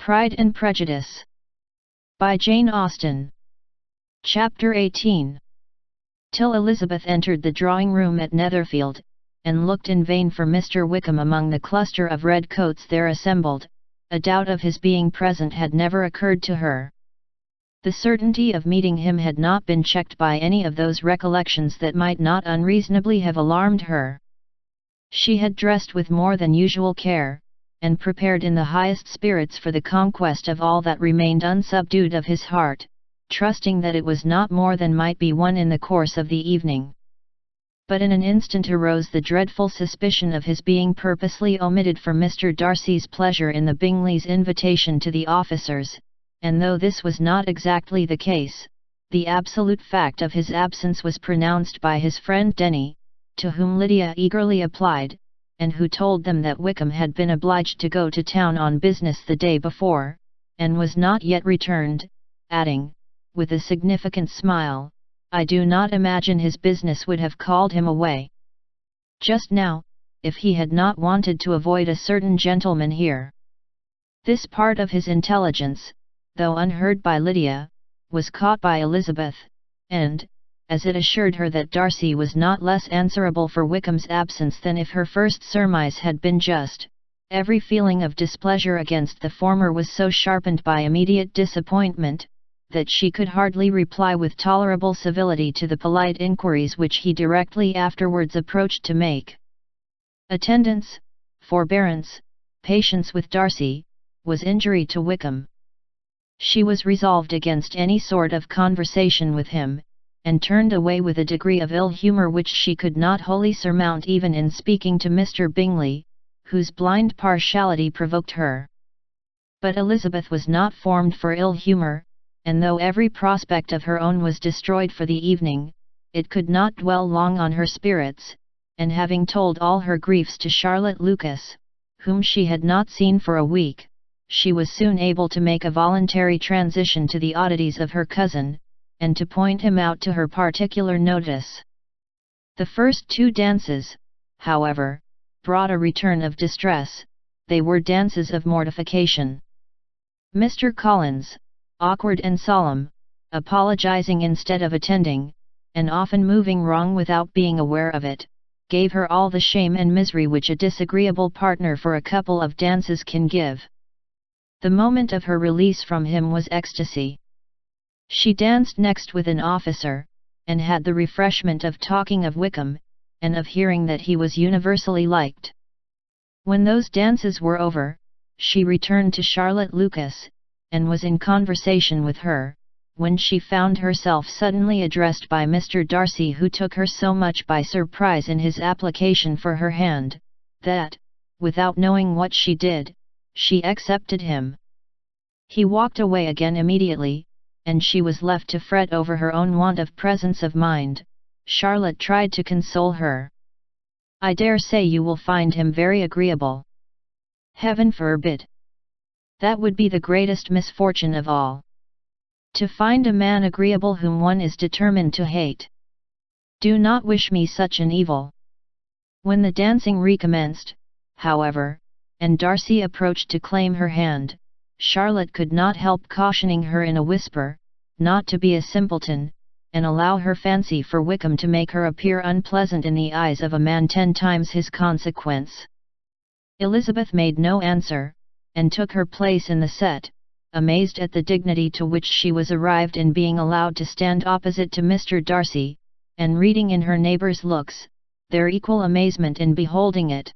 Pride and Prejudice by Jane Austen. Chapter 18. Till Elizabeth entered the drawing-room at Netherfield, and looked in vain for Mr. Wickham among the cluster of red coats there assembled, a doubt of his being present had never occurred to her. The certainty of meeting him had not been checked by any of those recollections that might not unreasonably have alarmed her. She had dressed with more than usual care, and prepared in the highest spirits for the conquest of all that remained unsubdued of his heart, trusting that it was not more than might be won in the course of the evening. But in an instant arose the dreadful suspicion of his being purposely omitted for Mr. Darcy's pleasure in the Bingleys' invitation to the officers, and though this was not exactly the case, the absolute fact of his absence was pronounced by his friend Denny, to whom Lydia eagerly applied, and who told them that Wickham had been obliged to go to town on business the day before, and was not yet returned, adding, with a significant smile, "I do not imagine his business would have called him away just now, if he had not wanted to avoid a certain gentleman here." This part of his intelligence, though unheard by Lydia, was caught by Elizabeth, and, as it assured her that Darcy was not less answerable for Wickham's absence than if her first surmise had been just, every feeling of displeasure against the former was so sharpened by immediate disappointment, that she could hardly reply with tolerable civility to the polite inquiries which he directly afterwards approached to make. Attendance, forbearance, patience with Darcy, was injury to Wickham. She was resolved against any sort of conversation with him, and turned away with a degree of ill humour which she could not wholly surmount even in speaking to Mr. Bingley, whose blind partiality provoked her. But Elizabeth was not formed for ill humour, and though every prospect of her own was destroyed for the evening, it could not dwell long on her spirits, and having told all her griefs to Charlotte Lucas, whom she had not seen for a week, she was soon able to make a voluntary transition to the oddities of her cousin, and to point him out to her particular notice. The first two dances, however, brought a return of distress. They were dances of mortification. Mr. Collins, awkward and solemn, apologizing instead of attending, and often moving wrong without being aware of it, gave her all the shame and misery which a disagreeable partner for a couple of dances can give. The moment of her release from him was ecstasy. She danced next with an officer, and had the refreshment of talking of Wickham, and of hearing that he was universally liked. When those dances were over, she returned to Charlotte Lucas, and was in conversation with her, when she found herself suddenly addressed by Mr. Darcy, who took her so much by surprise in his application for her hand, that, without knowing what she did, she accepted him. He walked away again immediately, and she was left to fret over her own want of presence of mind. Charlotte tried to console her. "I dare say you will find him very agreeable." "Heaven forbid! That would be the greatest misfortune of all. To find a man agreeable whom one is determined to hate. Do not wish me such an evil." When the dancing recommenced, however, and Darcy approached to claim her hand, Charlotte could not help cautioning her in a whisper, not to be a simpleton, and allow her fancy for Wickham to make her appear unpleasant in the eyes of a man 10 times his consequence. Elizabeth made no answer, and took her place in the set, amazed at the dignity to which she was arrived in being allowed to stand opposite to Mr. Darcy, and reading in her neighbours' looks, their equal amazement in beholding it.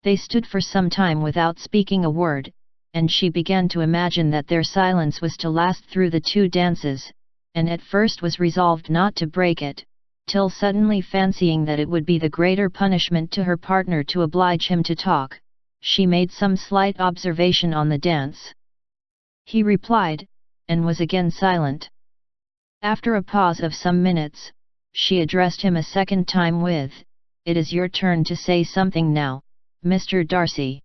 They stood for some time without speaking a word, and she began to imagine that their silence was to last through the 2 dances, and at first was resolved not to break it, till suddenly fancying that it would be the greater punishment to her partner to oblige him to talk, she made some slight observation on the dance. He replied, and was again silent. After a pause of some minutes, she addressed him a second time with, "It is your turn to say something now, Mr. Darcy.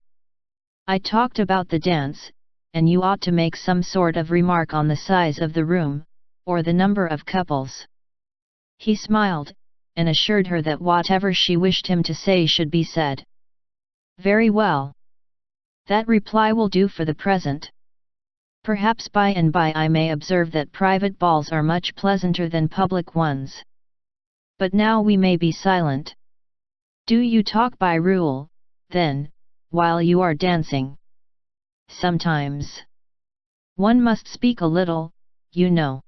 I talked about the dance, and you ought to make some sort of remark on the size of the room, or the number of couples." He smiled, and assured her that whatever she wished him to say should be said. "Very well. That reply will do for the present. Perhaps by and by I may observe that private balls are much pleasanter than public ones. But now we may be silent. Do you talk by rule, then, while you are dancing? Sometimes. One must speak a little, you know.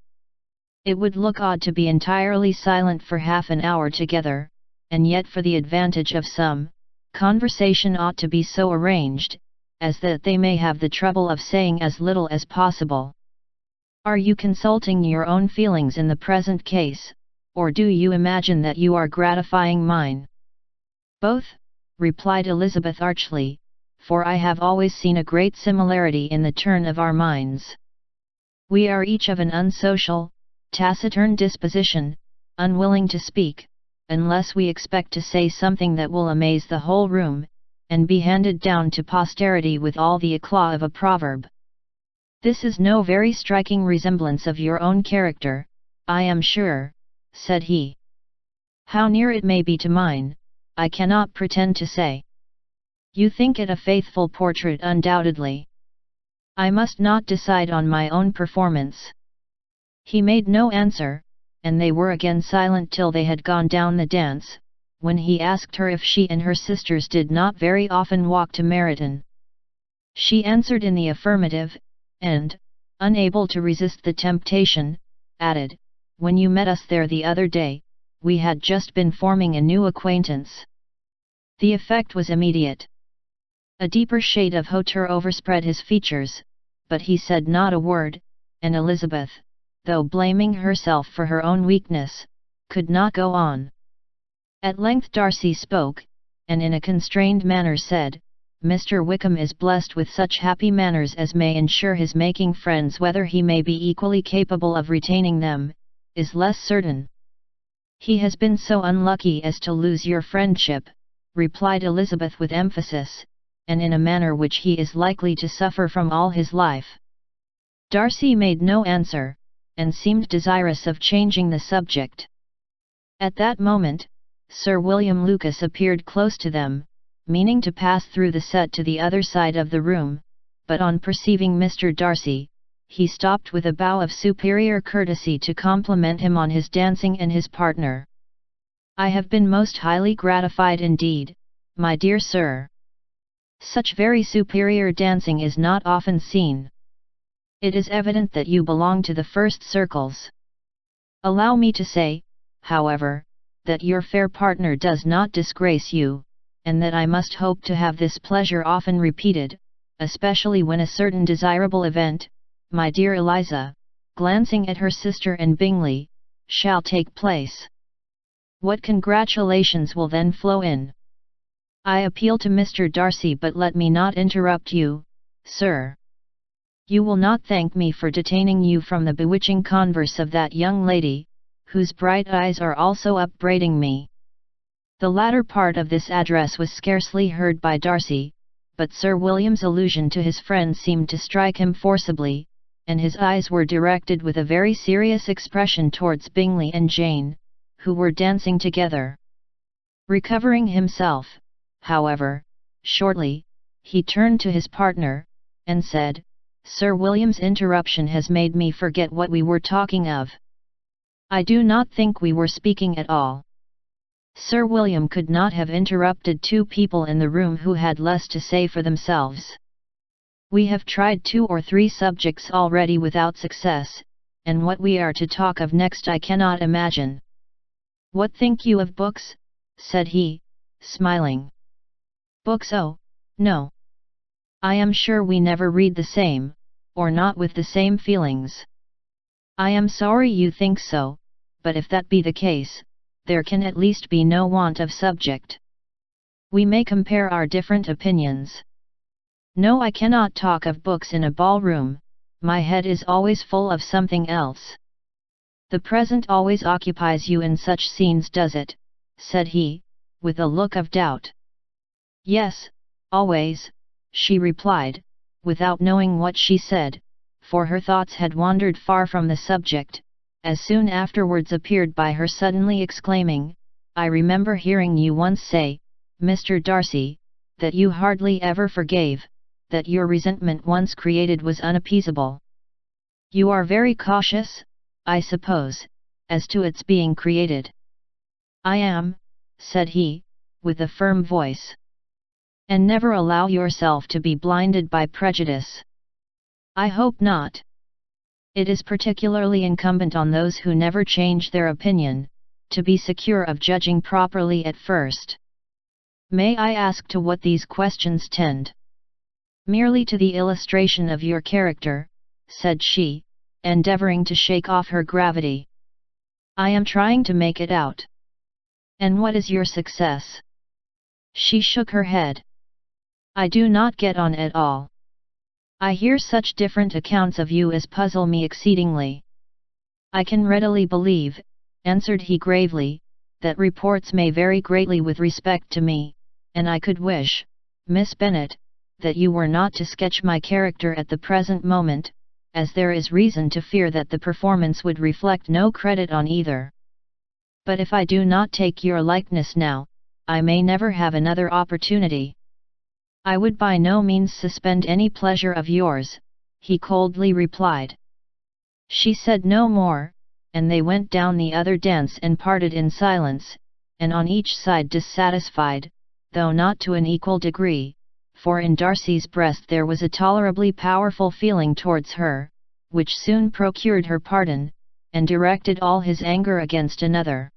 It would look odd to be entirely silent for half an hour together, and yet for the advantage of some, conversation ought to be so arranged, as that they may have the trouble of saying as little as possible. Are you consulting your own feelings in the present case, or do you imagine that you are gratifying mine? Both, replied Elizabeth archly, for I have always seen a great similarity in the turn of our minds. We are each of an unsocial, taciturn disposition, unwilling to speak, unless we expect to say something that will amaze the whole room, and be handed down to posterity with all the eclat of a proverb. This is no very striking resemblance of your own character, I am sure, said he. How near it may be to mine, I cannot pretend to say. You think it a faithful portrait undoubtedly. I must not decide on my own performance. He made no answer, and they were again silent till they had gone down the dance, when he asked her if she and her sisters did not very often walk to Meryton. She answered in the affirmative, and, unable to resist the temptation, added, when you met us there the other day, we had just been forming a new acquaintance. The effect was immediate. A deeper shade of hauteur overspread his features, but he said not a word, and Elizabeth, though blaming herself for her own weakness, could not go on. At length Darcy spoke, and in a constrained manner said, Mr. Wickham is blessed with such happy manners as may ensure his making friends. Whether he may be equally capable of retaining them, is less certain. He has been so unlucky as to lose your friendship, replied Elizabeth with emphasis, and in a manner which he is likely to suffer from all his life. Darcy made no answer, and seemed desirous of changing the subject. At that moment, Sir William Lucas appeared close to them, meaning to pass through the set to the other side of the room, but on perceiving Mr. Darcy, he stopped with a bow of superior courtesy to compliment him on his dancing and his partner. I have been most highly gratified indeed, my dear sir. Such very superior dancing is not often seen. It is evident that you belong to the first circles. Allow me to say, however, that your fair partner does not disgrace you, and that I must hope to have this pleasure often repeated, especially when a certain desirable event, my dear Eliza, glancing at her sister and Bingley, shall take place. What congratulations will then flow in! I appeal to Mr. Darcy, but let me not interrupt you, sir. You will not thank me for detaining you from the bewitching converse of that young lady, whose bright eyes are also upbraiding me. The latter part of this address was scarcely heard by Darcy, but Sir William's allusion to his friend seemed to strike him forcibly, and his eyes were directed with a very serious expression towards Bingley and Jane, who were dancing together. Recovering himself, however, shortly, he turned to his partner, and said, Sir William's interruption has made me forget what we were talking of. I do not think we were speaking at all. Sir William could not have interrupted two people in the room who had less to say for themselves. We have tried 2 or 3 subjects already without success, and what we are to talk of next I cannot imagine. What think you of books? Said he, smiling. Books? Oh, no. I am sure we never read the same, or not with the same feelings. I am sorry you think so, but if that be the case, there can at least be no want of subject. We may compare our different opinions. No, I cannot talk of books in a ballroom, my head is always full of something else. The present always occupies you in such scenes, does it? Said he, with a look of doubt. Yes, always, she replied, without knowing what she said, for her thoughts had wandered far from the subject, as soon afterwards appeared by her suddenly exclaiming, I remember hearing you once say, Mr. Darcy, that you hardly ever forgave, that your resentment once created was unappeasable. You are very cautious, I suppose, as to its being created. I am, said he, with a firm voice. And never allow yourself to be blinded by prejudice. I hope not. It is particularly incumbent on those who never change their opinion, to be secure of judging properly at first. May I ask to what these questions tend? Merely to the illustration of your character, said she, endeavoring to shake off her gravity. I am trying to make it out. And what is your success? She shook her head. I do not get on at all. I hear such different accounts of you as puzzle me exceedingly. I can readily believe, answered he gravely, that reports may vary greatly with respect to me, and I could wish, Miss Bennet, that you were not to sketch my character at the present moment, as there is reason to fear that the performance would reflect no credit on either. But if I do not take your likeness now, I may never have another opportunity. I would by no means suspend any pleasure of yours, he coldly replied. She said no more, and they went down the other dance and parted in silence, and on each side dissatisfied, though not to an equal degree, for in Darcy's breast there was a tolerably powerful feeling towards her, which soon procured her pardon, and directed all his anger against another.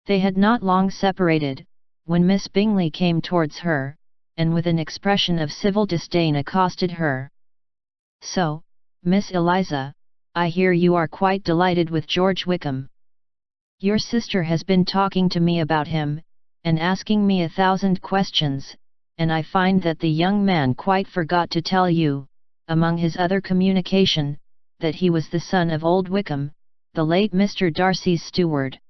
They had not long separated, when Miss Bingley came towards her, and with an expression of civil disdain accosted her. So, Miss Eliza, I hear you are quite delighted with George Wickham. Your sister has been talking to me about him, and asking me 1,000 questions, and I find that the young man quite forgot to tell you, among his other communication, that he was the son of old Wickham, the late Mr. Darcy's steward.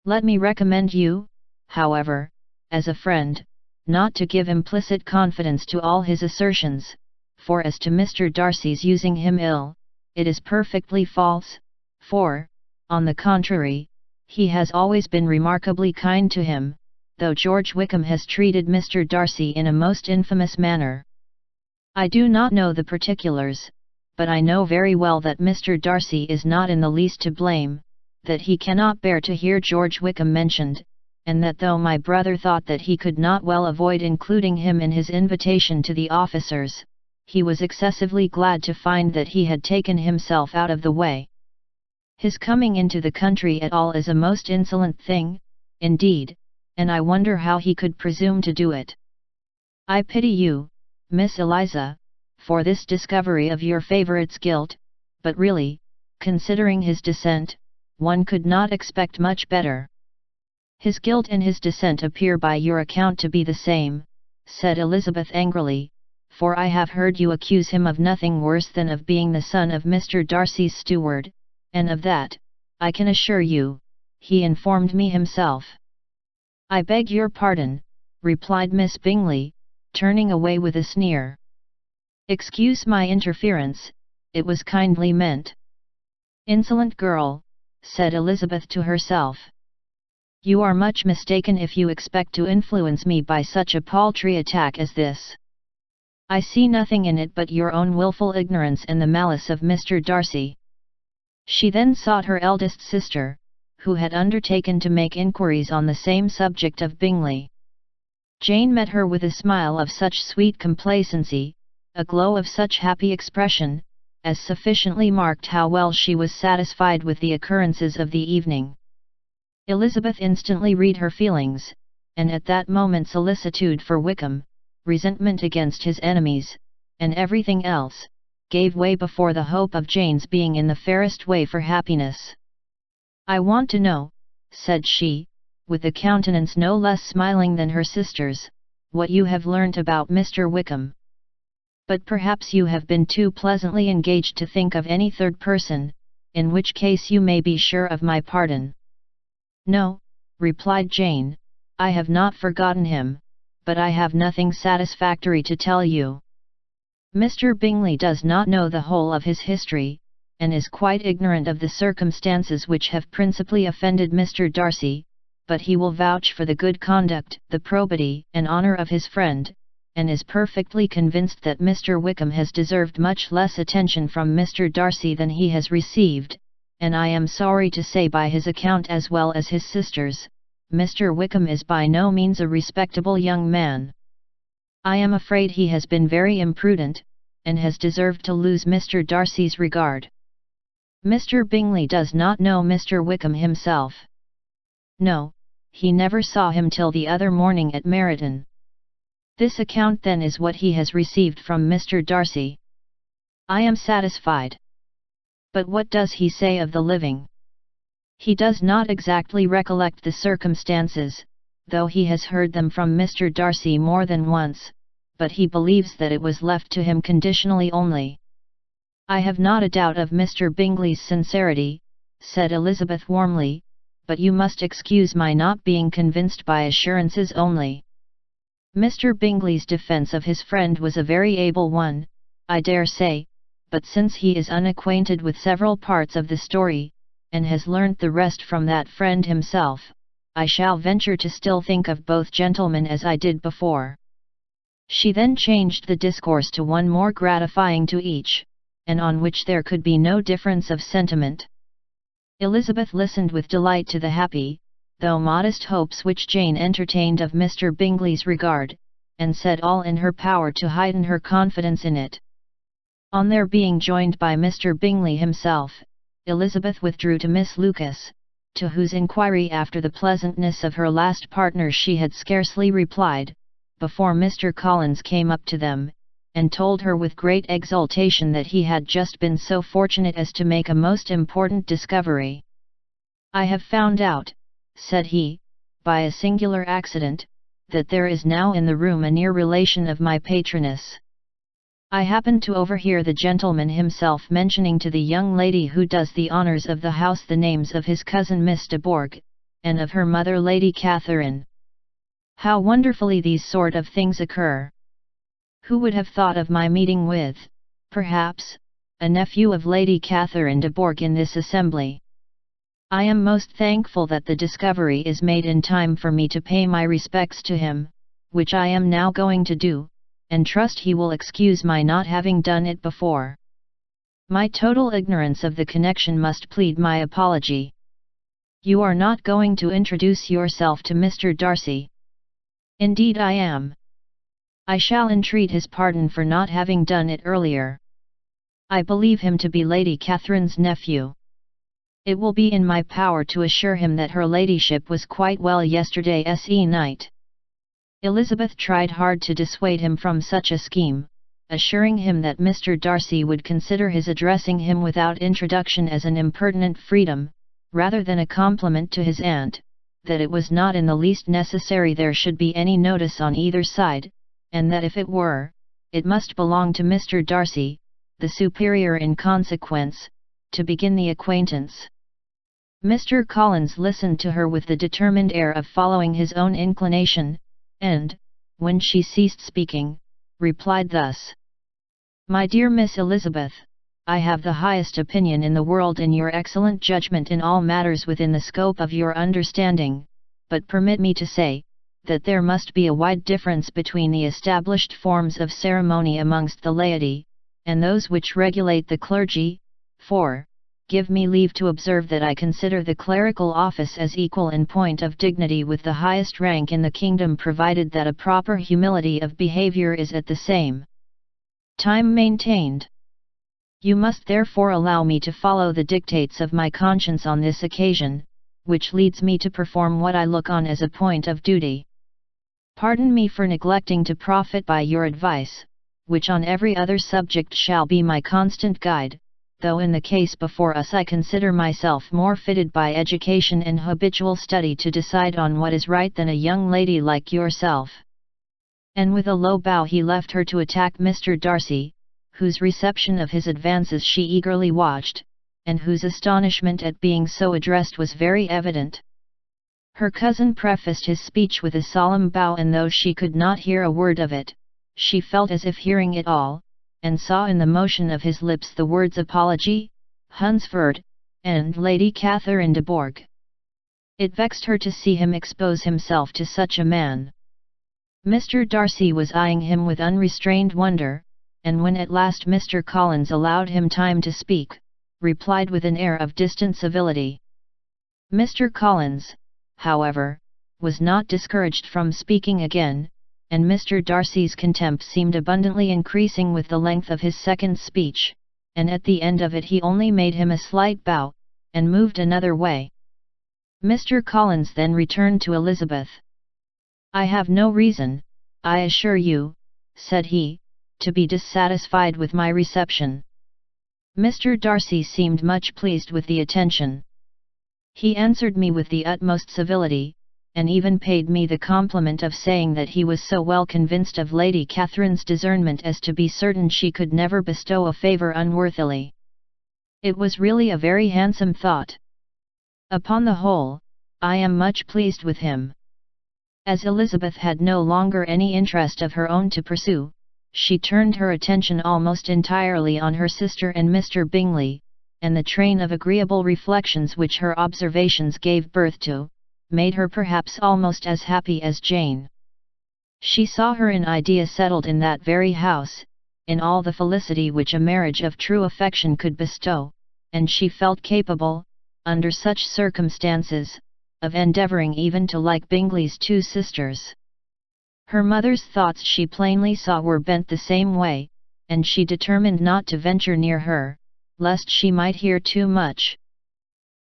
Let me recommend you, however, as a friend, not to give implicit confidence to all his assertions, for as to Mr. Darcy's using him ill, it is perfectly false, for, on the contrary, he has always been remarkably kind to him, though George Wickham has treated Mr. Darcy in a most infamous manner. I do not know the particulars, but I know very well that Mr. Darcy is not in the least to blame, that he cannot bear to hear George Wickham mentioned, and that though my brother thought that he could not well avoid including him in his invitation to the officers, he was excessively glad to find that he had taken himself out of the way. His coming into the country at all is a most insolent thing, indeed, and I wonder how he could presume to do it. I pity you, Miss Eliza, for this discovery of your favourite's guilt, but really, considering his descent, one could not expect much better. His guilt and his descent appear by your account to be the same, said Elizabeth angrily, for I have heard you accuse him of nothing worse than of being the son of Mr. Darcy's steward, and of that, I can assure you, he informed me himself. I beg your pardon, replied Miss Bingley, turning away with a sneer. Excuse my interference, it was kindly meant. Insolent girl, said Elizabeth to herself. You are much mistaken if you expect to influence me by such a paltry attack as this. I see nothing in it but your own wilful ignorance and the malice of Mr. Darcy. She then sought her eldest sister, who had undertaken to make inquiries on the same subject of Bingley. Jane met her with a smile of such sweet complacency, a glow of such happy expression, as sufficiently marked how well she was satisfied with the occurrences of the evening. Elizabeth instantly read her feelings, and at that moment solicitude for Wickham, resentment against his enemies, and everything else, gave way before the hope of Jane's being in the fairest way for happiness. I want to know, said she, with a countenance no less smiling than her sister's, what you have learnt about Mr. Wickham. But perhaps you have been too pleasantly engaged to think of any third person, in which case you may be sure of my pardon. No, replied Jane, I have not forgotten him, but I have nothing satisfactory to tell you. Mr. Bingley does not know the whole of his history, and is quite ignorant of the circumstances which have principally offended Mr. Darcy, but he will vouch for the good conduct, the probity and honour of his friend, and is perfectly convinced that Mr. Wickham has deserved much less attention from Mr. Darcy than he has received, and I am sorry to say by his account as well as his sister's, Mr. Wickham is by no means a respectable young man. I am afraid he has been very imprudent, and has deserved to lose Mr. Darcy's regard. Mr. Bingley does not know Mr. Wickham himself. No, he never saw him till the other morning at Meryton. This account then is what he has received from Mr. Darcy. I am satisfied. But what does he say of the living? He does not exactly recollect the circumstances, though he has heard them from Mr. Darcy more than once, but he believes that it was left to him conditionally only. I have not a doubt of Mr. Bingley's sincerity, said Elizabeth warmly, but you must excuse my not being convinced by assurances only. Mr. Bingley's defence of his friend was a very able one, I dare say, but since he is unacquainted with several parts of the story, and has learnt the rest from that friend himself, I shall venture to still think of both gentlemen as I did before. She then changed the discourse to one more gratifying to each, and on which there could be no difference of sentiment. Elizabeth listened with delight to the happy, though modest hopes which Jane entertained of Mr. Bingley's regard, and said all in her power to heighten her confidence in it. On their being joined by Mr. Bingley himself, Elizabeth withdrew to Miss Lucas, to whose inquiry after the pleasantness of her last partner she had scarcely replied, before Mr. Collins came up to them, and told her with great exultation that he had just been so fortunate as to make a most important discovery. I have found out, said he, by a singular accident, that there is now in the room a near relation of my patroness. I happened to overhear the gentleman himself mentioning to the young lady who does the honours of the house the names of his cousin Miss de Bourgh, and of her mother Lady Catherine. How wonderfully these sort of things occur! Who would have thought of my meeting with, perhaps, a nephew of Lady Catherine de Bourgh in this assembly? I am most thankful that the discovery is made in time for me to pay my respects to him, which I am now going to do, and trust he will excuse my not having done it before. My total ignorance of the connection must plead my apology. You are not going to introduce yourself to Mr. Darcy? Indeed I am. I shall entreat his pardon for not having done it earlier. I believe him to be Lady Catherine's nephew. It will be in my power to assure him that her ladyship was quite well yesterday's night. Elizabeth tried hard to dissuade him from such a scheme, assuring him that Mr. Darcy would consider his addressing him without introduction as an impertinent freedom, rather than a compliment to his aunt, that it was not in the least necessary there should be any notice on either side, and that if it were, it must belong to Mr. Darcy, the superior in consequence, to begin the acquaintance. Mr. Collins listened to her with the determined air of following his own inclination, and, when she ceased speaking, replied thus: My dear Miss Elizabeth, I have the highest opinion in the world in your excellent judgment in all matters within the scope of your understanding, but permit me to say, that there must be a wide difference between the established forms of ceremony amongst the laity, and those which regulate the clergy, for, give me leave to observe that I consider the clerical office as equal in point of dignity with the highest rank in the kingdom, provided that a proper humility of behaviour is at the same time maintained. You must therefore allow me to follow the dictates of my conscience on this occasion, which leads me to perform what I look on as a point of duty. Pardon me for neglecting to profit by your advice, which on every other subject shall be my constant guide, though in the case before us I consider myself more fitted by education and habitual study to decide on what is right than a young lady like yourself. And with a low bow he left her to attack Mr. Darcy, whose reception of his advances she eagerly watched, and whose astonishment at being so addressed was very evident. Her cousin prefaced his speech with a solemn bow, and though she could not hear a word of it, she felt as if hearing it all, and saw in the motion of his lips the words apology, Hunsford, and Lady Catherine de Bourgh. It vexed her to see him expose himself to such a man. Mr. Darcy was eyeing him with unrestrained wonder, and when at last Mr. Collins allowed him time to speak, replied with an air of distant civility. Mr. Collins, however, was not discouraged from speaking again, and Mr. Darcy's contempt seemed abundantly increasing with the length of his second speech, and at the end of it he only made him a slight bow, and moved another way. Mr. Collins then returned to Elizabeth. "I have no reason, I assure you," said he, "to be dissatisfied with my reception." Mr. Darcy seemed much pleased with the attention. He answered me with the utmost civility, and even paid me the compliment of saying that he was so well convinced of Lady Catherine's discernment as to be certain she could never bestow a favour unworthily. It was really a very handsome thought. Upon the whole, I am much pleased with him. As Elizabeth had no longer any interest of her own to pursue, she turned her attention almost entirely on her sister and Mr. Bingley, and the train of agreeable reflections which her observations gave birth to, made her perhaps almost as happy as Jane. She saw her in idea settled in that very house, in all the felicity which a marriage of true affection could bestow, and she felt capable, under such circumstances, of endeavouring even to like Bingley's two sisters. Her mother's thoughts she plainly saw were bent the same way, and she determined not to venture near her, lest she might hear too much.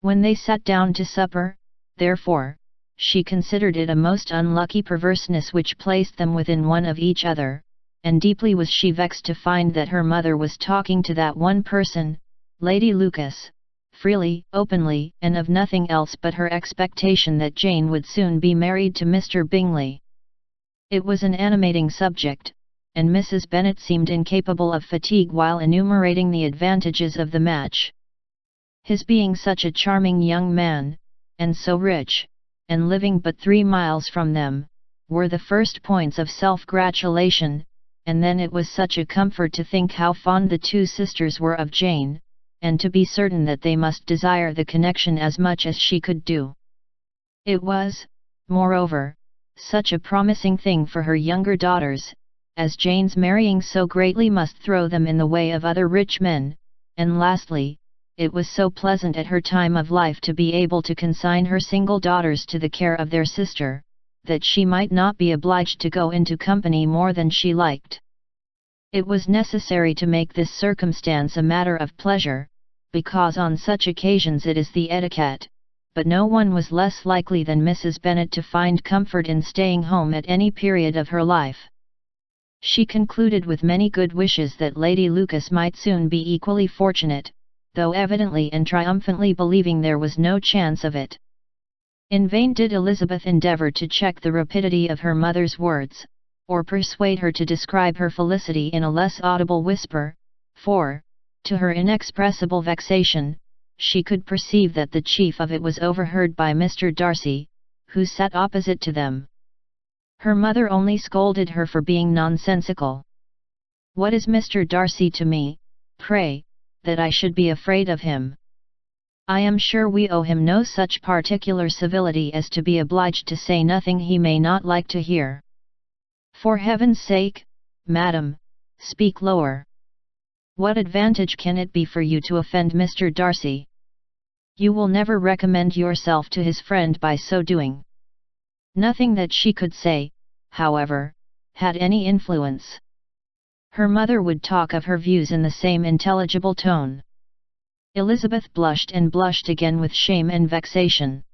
When they sat down to supper, therefore, she considered it a most unlucky perverseness which placed them within one of each other, and deeply was she vexed to find that her mother was talking to that one person, Lady Lucas, freely, openly, and of nothing else but her expectation that Jane would soon be married to Mr. Bingley. It was an animating subject, and Mrs. Bennet seemed incapable of fatigue while enumerating the advantages of the match. His being such a charming young man, and so rich, and living but 3 miles from them, were the first points of self-gratulation, and then it was such a comfort to think how fond the two sisters were of Jane, and to be certain that they must desire the connection as much as she could do. It was, moreover, such a promising thing for her younger daughters, as Jane's marrying so greatly must throw them in the way of other rich men, and lastly, it was so pleasant at her time of life to be able to consign her single daughters to the care of their sister, that she might not be obliged to go into company more than she liked. It was necessary to make this circumstance a matter of pleasure, because on such occasions it is the etiquette, but no one was less likely than Mrs. Bennet to find comfort in staying home at any period of her life. She concluded with many good wishes that Lady Lucas might soon be equally fortunate, though evidently and triumphantly believing there was no chance of it. In vain did Elizabeth endeavour to check the rapidity of her mother's words, or persuade her to describe her felicity in a less audible whisper, for, to her inexpressible vexation, she could perceive that the chief of it was overheard by Mr. Darcy, who sat opposite to them. Her mother only scolded her for being nonsensical. "What is Mr. Darcy to me, pray, that I should be afraid of him? I am sure we owe him no such particular civility as to be obliged to say nothing he may not like to hear. For heaven's sake, madam, speak lower. What advantage can it be for you to offend Mr. Darcy? You will never recommend yourself to his friend by so doing." Nothing that she could say, however, had any influence. Her mother would talk of her views in the same intelligible tone. Elizabeth blushed and blushed again with shame and vexation.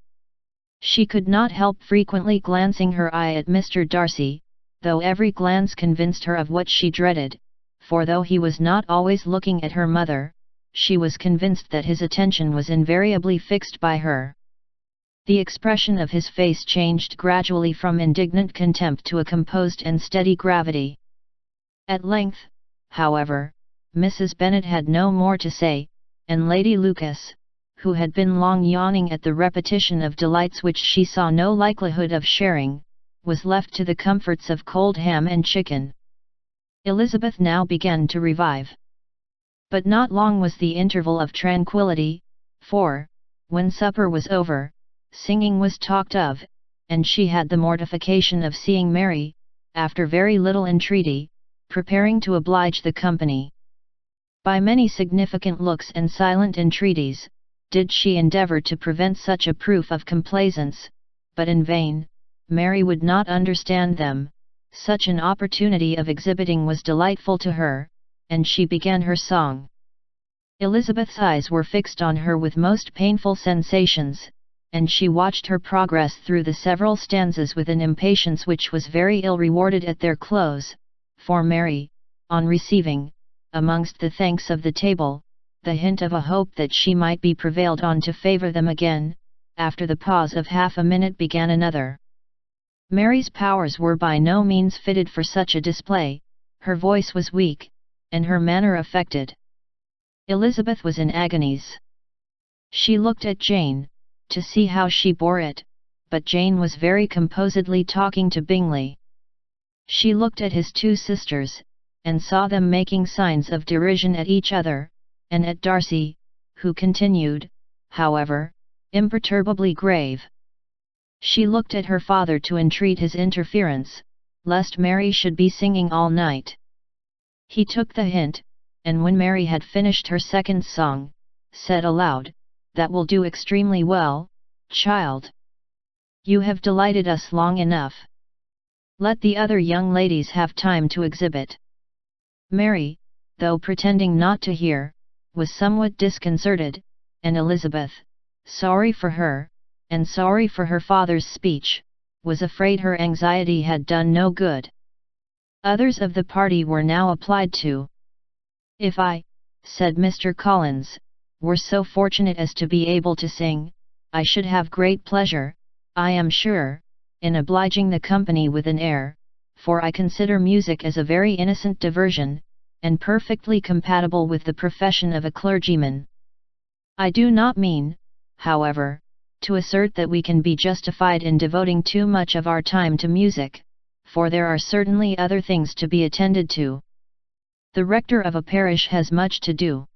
She could not help frequently glancing her eye at Mr. Darcy, though every glance convinced her of what she dreaded, for though he was not always looking at her mother, she was convinced that his attention was invariably fixed by her. The expression of his face changed gradually from indignant contempt to a composed and steady gravity. At length, however, Mrs. Bennet had no more to say, and Lady Lucas, who had been long yawning at the repetition of delights which she saw no likelihood of sharing, was left to the comforts of cold ham and chicken. Elizabeth now began to revive. But not long was the interval of tranquillity, for, when supper was over, singing was talked of, and she had the mortification of seeing Mary, after very little entreaty, preparing to oblige the company. By many significant looks and silent entreaties, did she endeavour to prevent such a proof of complaisance, but in vain. Mary would not understand them. Such an opportunity of exhibiting was delightful to her, and she began her song. Elizabeth's eyes were fixed on her with most painful sensations, and she watched her progress through the several stanzas with an impatience which was very ill rewarded at their close, for Mary, on receiving, amongst the thanks of the table, the hint of a hope that she might be prevailed on to favour them again, after the pause of half a minute began another. Mary's powers were by no means fitted for such a display, her voice was weak, and her manner affected. Elizabeth was in agonies. She looked at Jane, to see how she bore it, but Jane was very composedly talking to Bingley. She looked at his two sisters, and saw them making signs of derision at each other, and at Darcy, who continued, however, imperturbably grave. She looked at her father to entreat his interference, lest Mary should be singing all night. He took the hint, and when Mary had finished her second song, said aloud, "That will do extremely well, child. You have delighted us long enough. Let the other young ladies have time to exhibit." Mary, though pretending not to hear, was somewhat disconcerted, and Elizabeth, sorry for her, and sorry for her father's speech, was afraid her anxiety had done no good. Others of the party were now applied to. "If I," said Mr. Collins, "were so fortunate as to be able to sing, I should have great pleasure, I am sure, in obliging the company with an air, for I consider music as a very innocent diversion, and perfectly compatible with the profession of a clergyman. I do not mean, however, to assert that we can be justified in devoting too much of our time to music, for there are certainly other things to be attended to. The rector of a parish has much to do.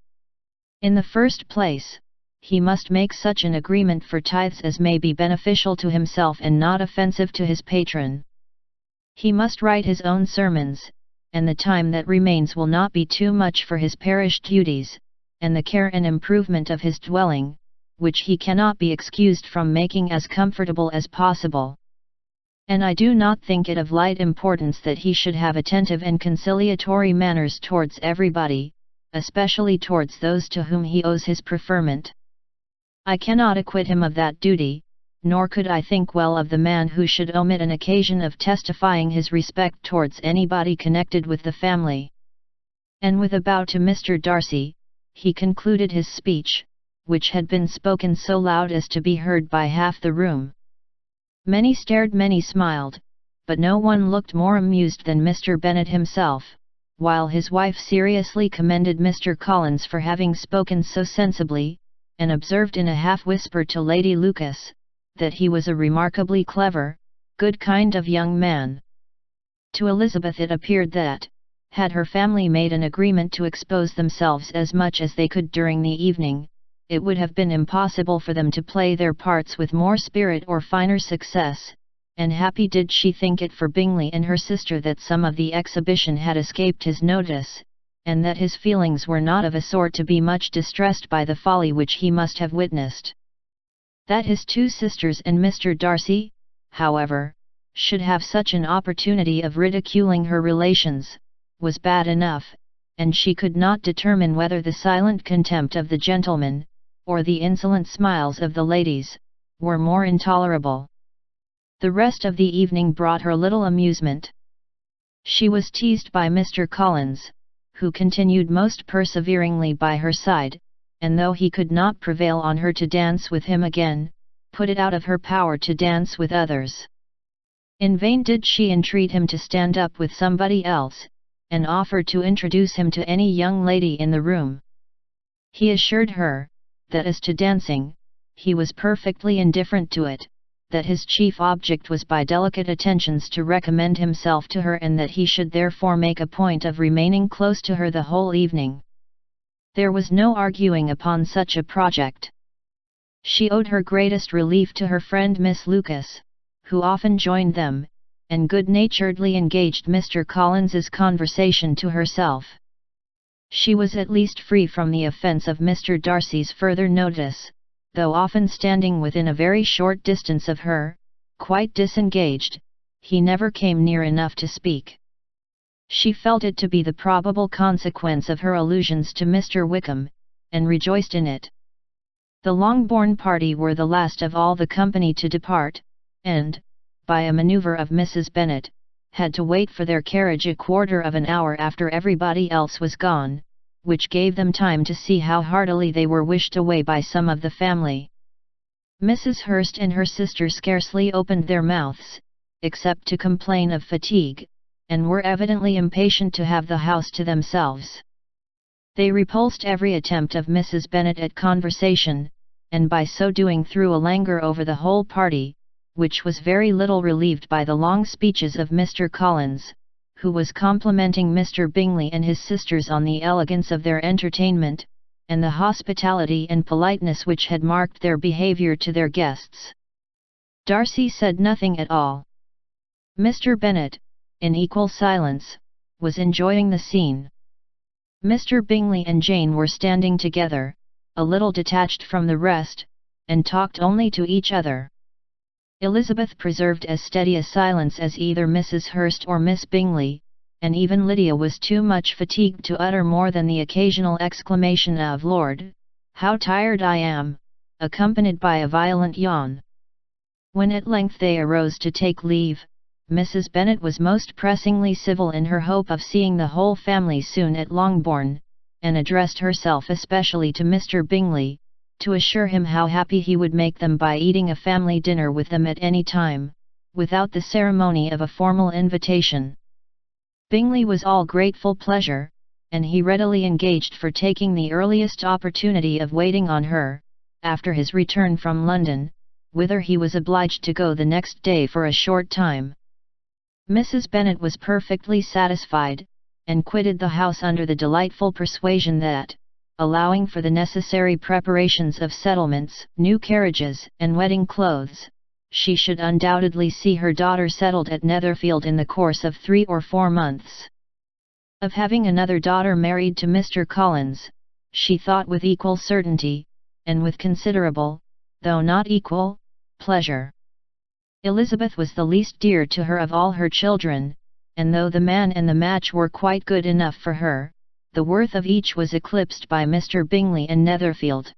In the first place, he must make such an agreement for tithes as may be beneficial to himself and not offensive to his patron. He must write his own sermons, and the time that remains will not be too much for his parish duties, and the care and improvement of his dwelling, which he cannot be excused from making as comfortable as possible. And I do not think it of light importance that he should have attentive and conciliatory manners towards everybody, especially towards those to whom he owes his preferment. I cannot acquit him of that duty, nor could I think well of the man who should omit an occasion of testifying his respect towards anybody connected with the family." And with a bow to Mr. Darcy, he concluded his speech, which had been spoken so loud as to be heard by half the room. Many stared, many smiled, but no one looked more amused than Mr. Bennet himself, while his wife seriously commended Mr. Collins for having spoken so sensibly, and observed in a half-whisper to Lady Lucas, that he was a remarkably clever, good kind of young man. To Elizabeth it appeared that, had her family made an agreement to expose themselves as much as they could during the evening, it would have been impossible for them to play their parts with more spirit or finer success, and happy did she think it for Bingley and her sister that some of the exhibition had escaped his notice, and that his feelings were not of a sort to be much distressed by the folly which he must have witnessed. That his two sisters and Mr. Darcy, however, should have such an opportunity of ridiculing her relations, was bad enough, and she could not determine whether the silent contempt of the gentlemen, or the insolent smiles of the ladies, were more intolerable. The rest of the evening brought her little amusement. She was teased by Mr. Collins, who continued most perseveringly by her side, and though he could not prevail on her to dance with him again, put it out of her power to dance with others. In vain did she entreat him to stand up with somebody else, and offered to introduce him to any young lady in the room. He assured her, that as to dancing, he was perfectly indifferent to it, that his chief object was by delicate attentions to recommend himself to her, and that he should therefore make a point of remaining close to her the whole evening. There was no arguing upon such a project. She owed her greatest relief to her friend Miss Lucas, who often joined them, and good-naturedly engaged Mr. Collins's conversation to herself. She was at least free from the offence of Mr. Darcy's further notice, though often standing within a very short distance of her, quite disengaged, he never came near enough to speak. She felt it to be the probable consequence of her allusions to Mr. Wickham, and rejoiced in it. The Longbourn party were the last of all the company to depart, and, by a manoeuvre of Mrs. Bennet, had to wait for their carriage a quarter of an hour after everybody else was gone, which gave them time to see how heartily they were wished away by some of the family. Mrs. Hurst and her sister scarcely opened their mouths, except to complain of fatigue, and were evidently impatient to have the house to themselves. They repulsed every attempt of Mrs. Bennet at conversation, and by so doing threw a languor over the whole party, which was very little relieved by the long speeches of Mr. Collins, who was complimenting Mr. Bingley and his sisters on the elegance of their entertainment, and the hospitality and politeness which had marked their behaviour to their guests. Darcy said nothing at all. Mr. Bennet, in equal silence, was enjoying the scene. Mr. Bingley and Jane were standing together, a little detached from the rest, and talked only to each other. Elizabeth preserved as steady a silence as either Mrs. Hurst or Miss Bingley, and even Lydia was too much fatigued to utter more than the occasional exclamation of "Lord, how tired I am," accompanied by a violent yawn. When at length they arose to take leave, Mrs. Bennet was most pressingly civil in her hope of seeing the whole family soon at Longbourn, and addressed herself especially to Mr. Bingley, to assure him how happy he would make them by eating a family dinner with them at any time, without the ceremony of a formal invitation. Bingley was all grateful pleasure, and he readily engaged for taking the earliest opportunity of waiting on her, after his return from London, whither he was obliged to go the next day for a short time. Mrs. Bennet was perfectly satisfied, and quitted the house under the delightful persuasion that, allowing for the necessary preparations of settlements, new carriages, and wedding clothes, she should undoubtedly see her daughter settled at Netherfield in the course of 3 or 4 months. Of having another daughter married to Mr. Collins, she thought with equal certainty, and with considerable, though not equal, pleasure. Elizabeth was the least dear to her of all her children, and though the man and the match were quite good enough for her, the worth of each was eclipsed by Mr. Bingley and Netherfield.